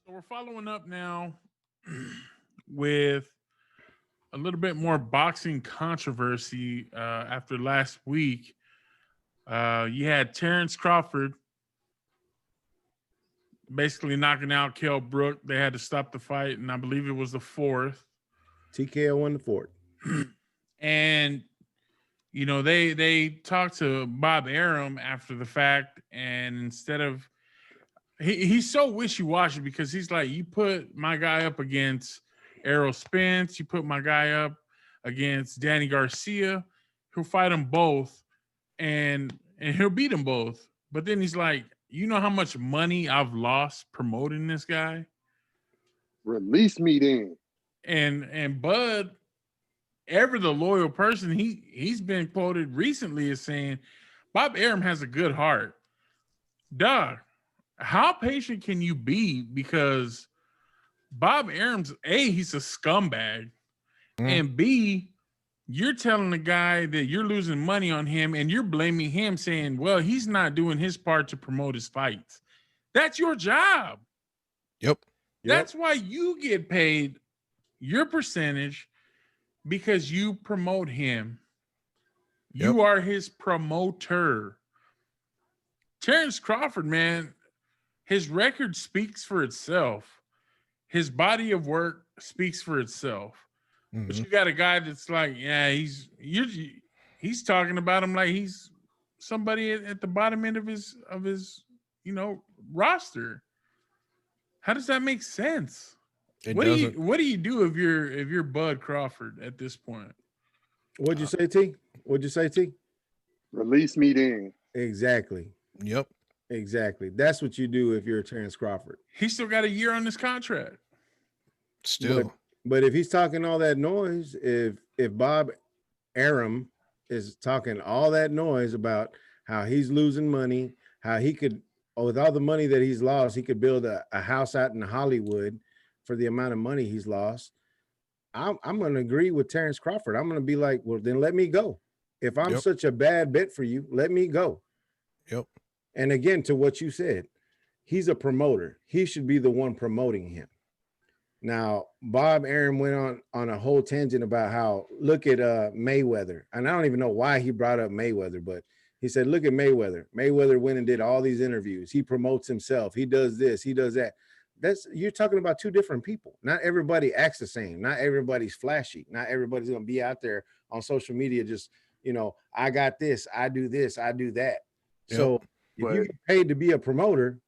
So we're following up now with a little bit more boxing controversy after last week. You had Terence Crawford basically knocking out Kell Brook. They had to stop the fight, and I believe it was the fourth. TKO won the fourth. And they talked to Bob Arum after the fact, and instead of he's so wishy-washy because he's like, you put my guy up against Errol Spence, you put my guy up against Danny Garcia, he'll fight them both and he'll beat them both. But then he's like, you know how much money I've lost promoting this guy? Release me then. And Bud, ever the loyal person, he's been quoted recently as saying, Bob Arum has a good heart. Dog, how patient can you be? Because Bob Arum's he's a scumbag. And B, you're telling the guy that you're losing money on him and you're blaming him saying, well, he's not doing his part to promote his fights. That's your job. Yep. That's why you get paid your percentage, because you promote him. You are his promoter. Terence Crawford, man, his record speaks for itself. His body of work speaks for itself. Mm-hmm. But you got a guy that's like, yeah, he's talking about him like he's somebody at the bottom end of his roster. How does that make sense? What do you do if you're Bud Crawford at this point? What'd you say, T? Release me then. Exactly. Yep. Exactly. That's what you do if you're Terence Crawford. He's still got a year on this contract. Still. But if he's talking all that noise, if Bob Arum is talking all that noise about how he's losing money, how he could, with all the money that he's lost, he could build a house out in Hollywood for the amount of money he's lost, I'm going to agree with Terence Crawford. I'm going to be like, well, then let me go. If I'm such a bad bet for you, let me go. Yep. And again, to what you said, he's a promoter. He should be the one promoting him. Now, Bob Arum went on a whole tangent about how, look at Mayweather. And I don't even know why he brought up Mayweather, but he said, look at Mayweather. Mayweather went and did all these interviews. He promotes himself. He does this. He does that. You're talking about two different people. Not everybody acts the same. Not everybody's flashy. Not everybody's going to be out there on social media just, I got this, I do this, I do that. Yep. So if you get paid to be a promoter,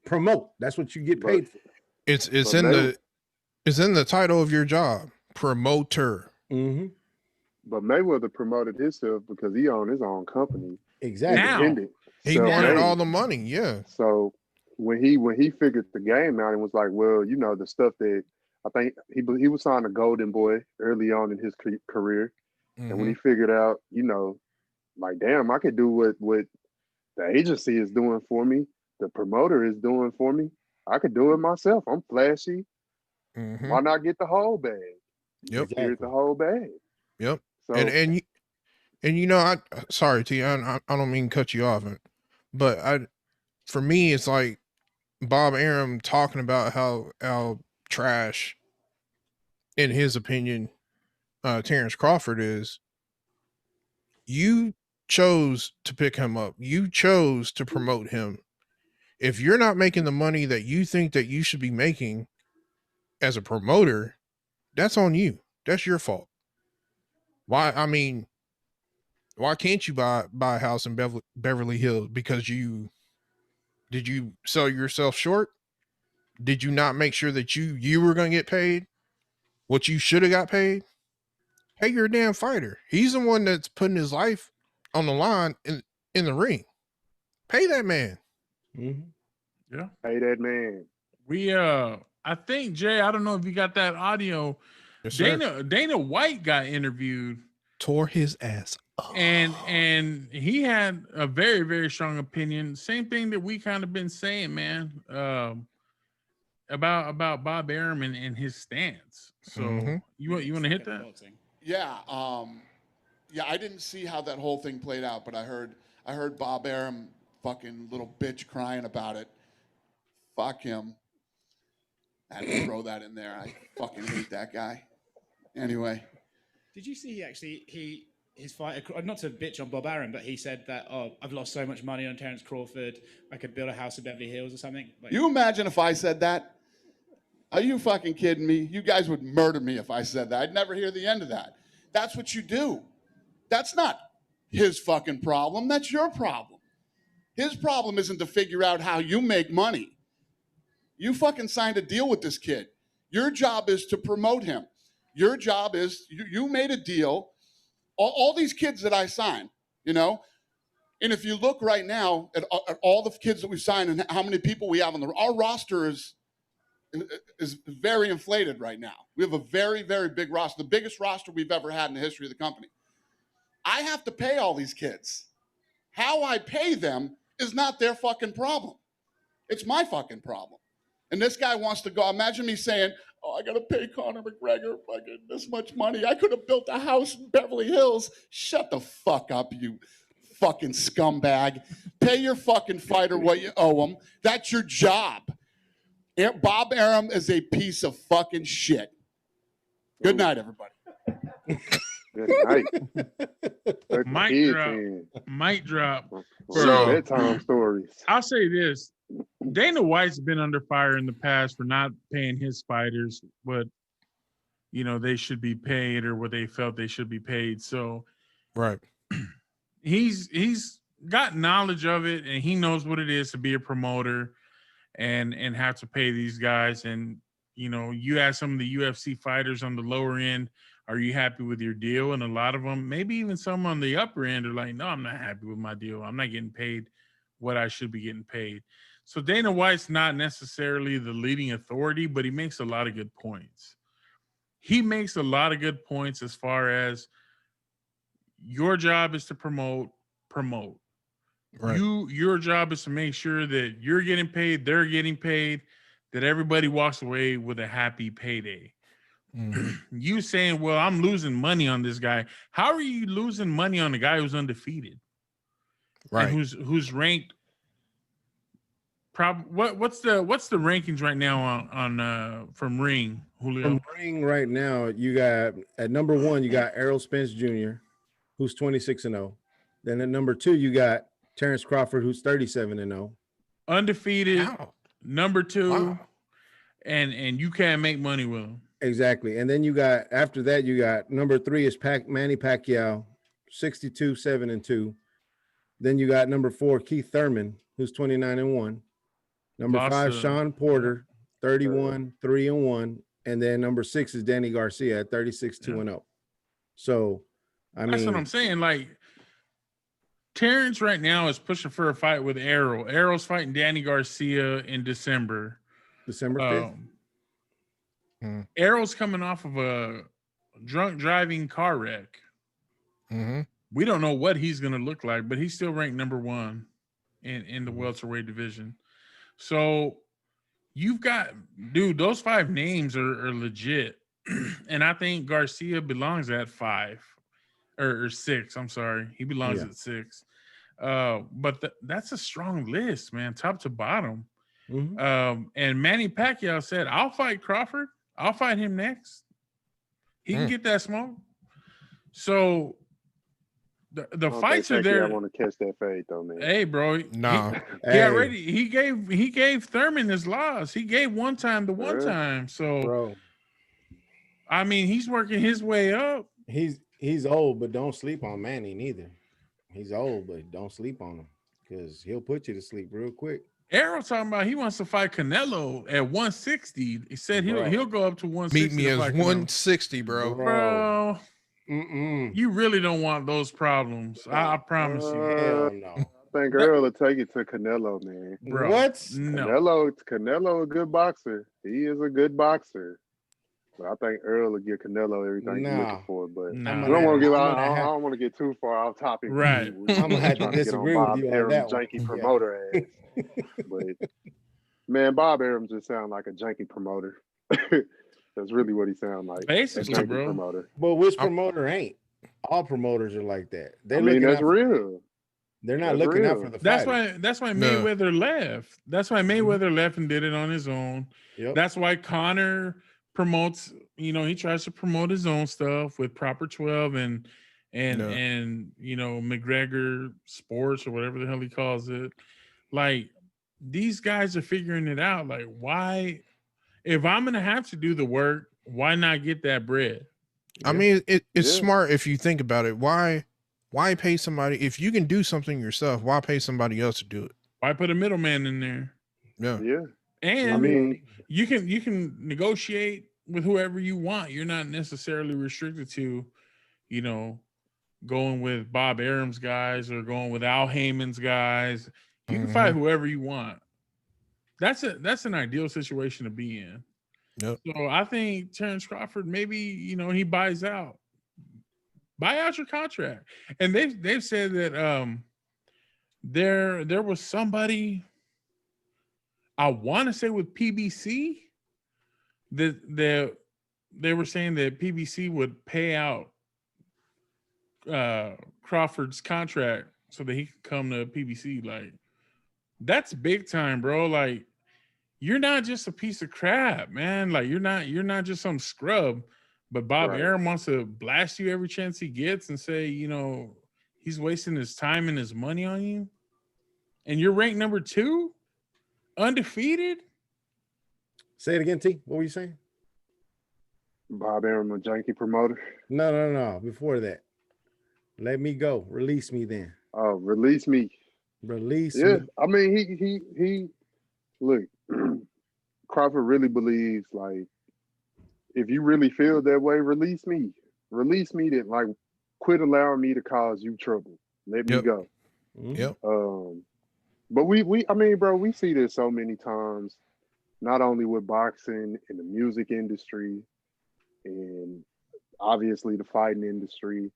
promote. That's what you get paid for. It's in the title of your job, promoter. Mm-hmm. But Mayweather promoted himself because he owned his own company. Exactly. He wanted all the money. Yeah. So when he figured the game out and was like, well, the stuff that I think he was signed a Golden Boy early on in his career. Mm-hmm. And when he figured out, like, damn, I could do what the agency is doing for me, the promoter is doing for me. I could do it myself. I'm flashy. Mm-hmm. Why not get the whole bag? Yep. Here's the whole bag. Yep. So, and sorry, T, I don't mean to cut you off, but for me, it's like Bob Arum talking about how trash, in his opinion, Terence Crawford is. You chose to pick him up. You chose to promote him. If you're not making the money that you think that you should be making as a promoter, that's on you. That's your fault. Why can't you buy a house in Beverly Hills? Because did you sell yourself short? Did you not make sure that you were going to get paid what you should have got paid? Hey, you're a damn fighter. He's the one that's putting his life on the line in the ring. Pay that man. Mm-hmm. Yeah. Pay that man. I think, Jay, I don't know if you got that audio. Yes, Dana White got interviewed. Tore his ass up. And he had a very, very strong opinion. Same thing that we kind of been saying, man, about Bob Arum and his stance. So you want to hit that? Yeah. I didn't see how that whole thing played out, but I heard Bob Arum fucking little bitch crying about it. Fuck him. I had to throw that in there. I fucking hate that guy. Anyway. Did you see his fight, not to bitch on Bob Arum, but he said that, I've lost so much money on Terence Crawford, I could build a house in Beverly Hills or something? Like, you imagine if I said that? Are you fucking kidding me? You guys would murder me if I said that. I'd never hear the end of that. That's what you do. That's not his fucking problem. That's your problem. His problem isn't to figure out how you make money. You fucking signed a deal with this kid. Your job is to promote him. Your job is, you made a deal. All these kids that I signed, and if you look right now at all the kids that we've signed and how many people we have our roster is very inflated right now. We have a very, very big roster, the biggest roster we've ever had in the history of the company. I have to pay all these kids. How I pay them is not their fucking problem. It's my fucking problem. And this guy wants to go. Imagine me saying, I got to pay Conor McGregor fucking this much money. I could have built a house in Beverly Hills. Shut the fuck up, you fucking scumbag. Pay your fucking fighter what you owe him. That's your job. Bob Arum is a piece of fucking shit. Good night, everybody. Good night. Mic drop. So, bedtime stories. I'll say this. Dana White's been under fire in the past for not paying his fighters what they should be paid or what they felt they should be paid. So right. He's got knowledge of it, and he knows what it is to be a promoter and have to pay these guys. And you ask some of the UFC fighters on the lower end, are you happy with your deal? And a lot of them, maybe even some on the upper end, are like, no, I'm not happy with my deal. I'm not getting paid what I should be getting paid. So Dana White's not necessarily the leading authority, but he makes a lot of good points. He makes a lot of good points as far as your job is to promote. Right. Your job is to make sure that you're getting paid, they're getting paid, that everybody walks away with a happy payday. Mm-hmm. You saying, well, I'm losing money on this guy. How are you losing money on a guy who's undefeated? Right. And who's ranked what's the rankings right now on from Ring, Julio? From Ring right now, you got at number 1, you got Errol Spence Jr., who's 26-0. Then at number 2, you got Terence Crawford, who's 37-0. Undefeated. Wow. Number 2. Wow. And you can't make money with him. Exactly. And then you got, after that, you got number 3 is Manny Pacquiao, 62-7-2. Then you got number 4, Keith Thurman, who's 29-1. Number 5, Sean Porter, 31-3-1. And then number 6 is Danny Garcia at 36-2-0. Yeah. So, that's what I'm saying. Like, Terence right now is pushing for a fight with Errol. Errol's fighting Danny Garcia in December 5th. Errol's coming off of a drunk driving car wreck. Mm-hmm. We don't know what he's going to look like, but he's still ranked number 1 in the welterweight division. So you've got, dude, those 5 names are legit. And I think Garcia belongs at 5 or 6. I'm sorry. He belongs at 6. But that's a strong list, man, top to bottom. Mm-hmm. And Manny Pacquiao said, I'll fight Crawford. I'll fight him next. He can get that smoke. So the fights are there. I want to catch that fade though, man. Hey, bro. No. He gave Thurman his loss. He gave one time. So bro, I mean, he's working his way up. He's old, but don't sleep on Manny neither. He's old, but don't sleep on him because he'll put you to sleep real quick. Errol talking about he wants to fight Canelo at 160. He said he'll go up to 160. Meet me as 160, bro. You really don't want those problems. I promise you. Hell no. I think Errol will take it to Canelo, man. Bro, what? No. Canelo a good boxer. He is a good boxer. But I think Earl will give Canelo everything he's looking for. But I don't want to get too far off topic. Right. I'm gonna have to disagree with you on that one. Janky promoter ass. But man, Bob Arum just sounds like a janky promoter. That's really what he sounds like. Basically, bro. Promoter. But which promoter ain't? All promoters are like that. That's real. They're not That's looking out real. for the That's fighter. why. That's why No. Mayweather left. That's why Mayweather left and did it on his own. Yep. That's why Conor promotes. You know, he tries to promote his own stuff with Proper 12 and you know, McGregor Sports or whatever the hell he calls it. Like, these guys are figuring it out. Like, why? If I'm gonna have to do the work, why not get that bread? I mean, it's Yeah. smart if you think about it. Why pay somebody if you can do something yourself? Why pay somebody else to do it? Why put a middleman in there? Yeah. Yeah. And I mean, you can negotiate with whoever you want. You're not necessarily restricted to, you know, going with Bob Arum's guys or going with Al Heyman's guys. You can fight whoever you want. That's an ideal situation to be in. Yep. So I think Terence Crawford, maybe, you know, he buys out. Buy out your contract. And they've said that there was somebody, I want to say with PBC, that they were saying that PBC would pay out Crawford's contract so that he could come to PBC. Like, that's big time, bro. Like, you're not just a piece of crap, man. Like, you're not just some scrub. But Bob Arum wants to blast you every chance he gets and say, you know, he's wasting his time and his money on you. And you're ranked number 2, undefeated. Say it again, T. What were you saying? Bob Arum, a janky promoter. No. Before that, let me go. Release me then. Oh, release me. Release Yeah, me. I mean, he look. Crawford really believes, like, if you really feel that way, release me. Release me. That, like, quit allowing me to cause you trouble. Let me go. Yep. But I mean, bro, we see this so many times, not only with boxing, in the music industry, and obviously the fighting industry,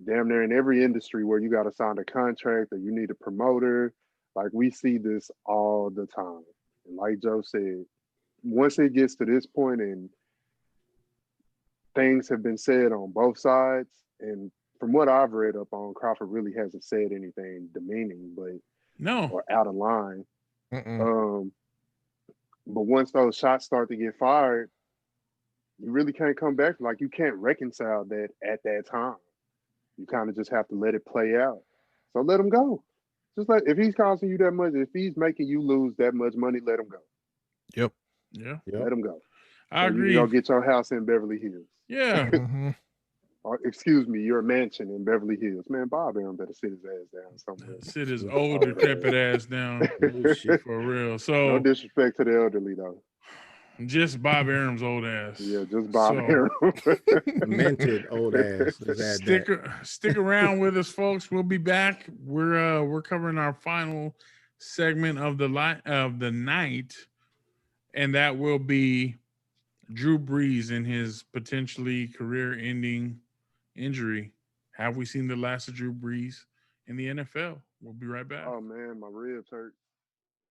damn near in every industry where you got to sign a contract or you need a promoter. Like, we see this all the time. And like Joe said, once it gets to this point and things have been said on both sides, and from what I've read up on, Crawford really hasn't said anything demeaning, or out of line. But once those shots start to get fired, you really can't come back. Like, you can't reconcile that at that time. You kind of just have to let it play out. So let him go. Just like, if he's costing you that much, if he's making you lose that much money, let him go. Yep. Yeah. Let him go. I agree. You can go get your house in Beverly Hills. Yeah. Or, excuse me, your mansion in Beverly Hills. Man, Bob Arum better sit his ass down somewhere. Sit his old decrepit ass down. For real. So, no disrespect to the elderly, though. Just Bob Arum's old ass. Yeah, just Bob Arum. Mented old ass. Stick around with us, folks. We'll be back. We're covering our final segment of the night, and that will be Drew Brees and his potentially career-ending injury. Have we seen the last of Drew Brees in the NFL? We'll be right back. Oh man, my ribs hurt.